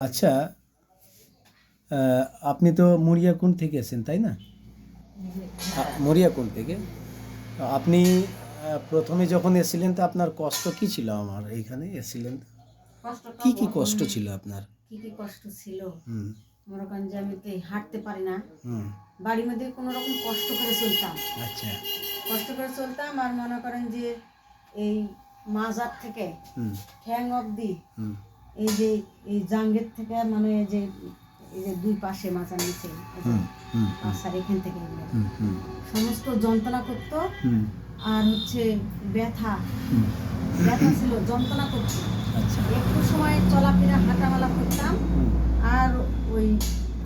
আচ্ছা, আপনি তো মরিয়াকুণ্ড থেকে এসেছেন, তাই না? মরিয়াকুণ্ড থেকে। তো আপনি প্রথমে যখন এসেছিলেন তো আপনার কষ্ট কী ছিল? আমার এইখানে এসেছিলেন তো কী কী কষ্ট ছিল আপনার? কি কি কষ্ট ছিল? হুম মনে করেন যে আমি তো হাঁটতে পারি না, হুম বাড়ির মধ্যে কোনো রকম কষ্ট করে চলতাম। আচ্ছা। কষ্ট করে চলতাম আর মনে করেন যে এই মাজার থেকে হুম ঠ্যাং অবধি, হুম এই যে এই জাঙ্গের থেকে, মানে এই যে দুই পাশে মাজার নিচে হুম হুম আসার এখান থেকে এগুলো হুম হুম সমস্ত যন্ত্রণা করতো। হুম আর হচ্ছে ব্যথা হুম ব্যথা ছিল, যন্ত্রণা করতো। আচ্ছা। একটু সময় চলাফেরা হাঁটামেলা করতাম হুম আর ওই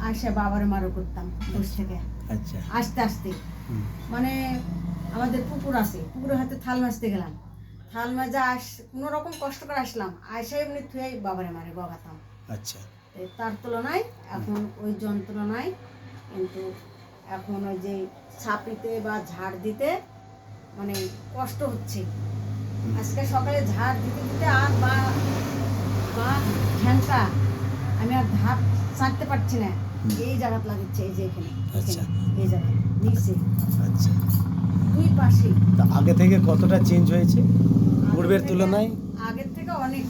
আয়সা বাবার মারও করতাম বসে থেকে আচ্ছা। আস্তে আস্তে। হুম মানে আমাদের পুকুর আছে, পুকুরের হাতে থাল মাজতে গেলাম, থাল মাজা কোনো রকম কষ্ট করে আসলাম, আয়সা এমনি থুয়ে বাবারে মারে বগাতাম। আচ্ছা। তার তুলনায় এখন ওই যন্ত্রণায়, কিন্তু এখন ওই যে ছাপিতে বা ঝাড় দিতে মানে কষ্ট হচ্ছে। আজকে সকালে ঝাড় দিতে দিতে আর বা বা ঠ্যাংটা আমি আর ধাপ ছাড়তে পারছি না। এই জায়গাটা লাগছে, এই যে এখানে, আচ্ছা। এই জায়গা নিচে আচ্ছা। দুই পাশে। তা আগে থেকে কতটা চেঞ্জ হয়েছে পূর্বের তুলনায়? আগের থেকে অনেক।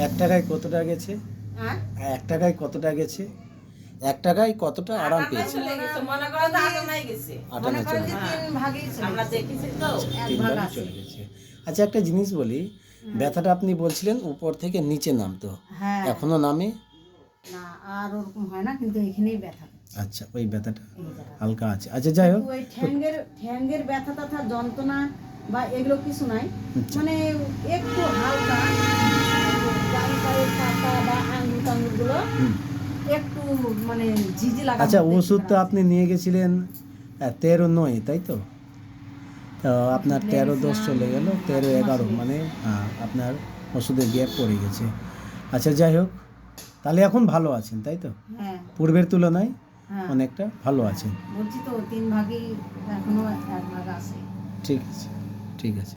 1 টাকায় কতটা গেছে? হ্যাঁ, 1 টাকায় কতটা গেছে? 1 টাকায় কতটা আরাম পেয়েছে? মনে করেন যে 3 ভাগই আমরা দেখেছি তো, এক 3 ভাগ ভাগে আছে। চলে গেছে। আচ্ছা, একটা জিনিস বলি, ব্যথাটা আপনি বলছিলেন উপর থেকে নিচে নামতো, হ্যাঁ, এখনো নামে? না আর ওরকম হয় না, কিন্তু এখানেই ব্যথা। আচ্ছা, ওই ব্যথাটা এই জায়গা হালকা আছে। আচ্ছা, যাই হোক। ওই ঠ্যাঙ্গের ব্যথা টাথা যন্ত্রণা বা এগুলো কিছু নাই, আচ্ছা। মানে একটু হালকা ডান পায়ের পাতা বা আঙুল টাঙ্গুলগুলো হুম। একটু মানে ঝিঝি লাগা। আচ্ছা, ওষুধ তো আপনি নিয়ে গেছিলেন 13/9, তাই তো? তো আপনার 13/10 চলে গেল, 13/11 মানে আপনার ওষুধের গ্যাপ পড়ে গেছে। আচ্ছা, যাই হোক, তাহলে এখন ভালো আছেন, তাই তো? হ্যাঁ, পূর্বের তুলনায় হ্যাঁ, অনেকটা ভালো আছেন। বলছি তো 3 ভাগই, এখনো 1 ভাগ আছে। ঠিক আছে, ঠিক আছে।